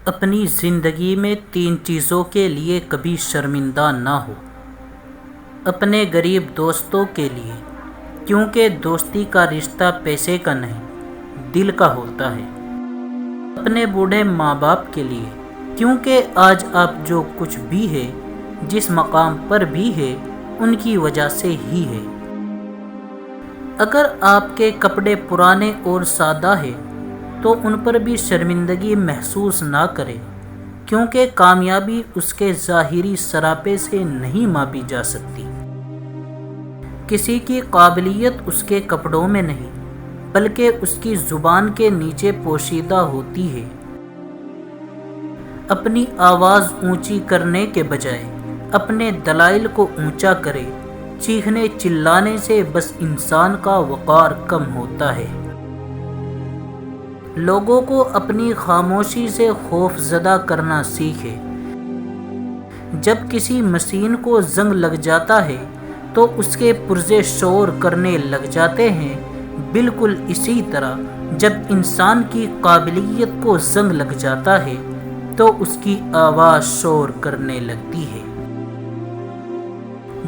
اپنی زندگی میں 3 چیزوں کے لیے کبھی شرمندہ نہ ہو۔ اپنے غریب دوستوں کے لیے، کیونکہ دوستی کا رشتہ پیسے کا نہیں، دل کا ہوتا ہے۔ اپنے بوڑھے ماں باپ کے لیے، کیونکہ آج آپ جو کچھ بھی ہے، جس مقام پر بھی ہے، ان کی وجہ سے ہی ہے۔ اگر آپ کے کپڑے پرانے اور سادہ ہیں تو ان پر بھی شرمندگی محسوس نہ کریں، کیونکہ کامیابی اس کے ظاہری سراپے سے نہیں ماپی جا سکتی۔ کسی کی قابلیت اس کے کپڑوں میں نہیں، بلکہ اس کی زبان کے نیچے پوشیدہ ہوتی ہے۔ اپنی آواز اونچی کرنے کے بجائے اپنے دلائل کو اونچا کرے۔ چیخنے چلانے سے بس انسان کا وقار کم ہوتا ہے۔ لوگوں کو اپنی خاموشی سے خوف زدہ کرنا سیکھے۔ جب کسی مشین کو زنگ لگ جاتا ہے تو اس کے پرزے شور کرنے لگ جاتے ہیں، بالکل اسی طرح جب انسان کی قابلیت کو زنگ لگ جاتا ہے تو اس کی آواز شور کرنے لگتی ہے۔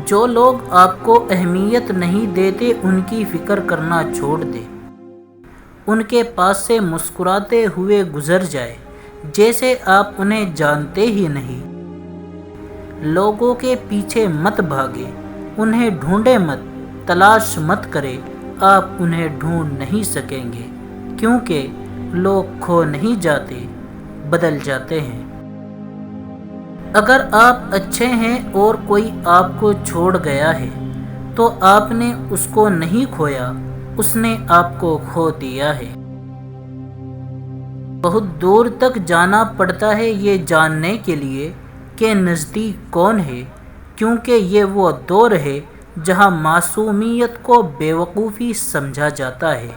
جو لوگ آپ کو اہمیت نہیں دیتے، ان کی فکر کرنا چھوڑ دیں۔ ان کے پاس سے مسکراتے ہوئے گزر جائے جیسے آپ انہیں جانتے ہی نہیں۔ لوگوں کے پیچھے مت بھاگے، انہیں ڈھونڈے مت، تلاش مت کرے۔ آپ انہیں ڈھونڈ نہیں سکیں گے، کیونکہ لوگ کھو نہیں جاتے، بدل جاتے ہیں۔ اگر آپ اچھے ہیں اور کوئی آپ کو چھوڑ گیا ہے تو آپ نے اس کو نہیں کھویا، اس نے آپ کو کھو دیا ہے۔ بہت دور تک جانا پڑتا ہے یہ جاننے کے لیے کہ نزدیک کون ہے، کیونکہ یہ وہ دور ہے جہاں معصومیت کو بے وقوفی سمجھا جاتا ہے۔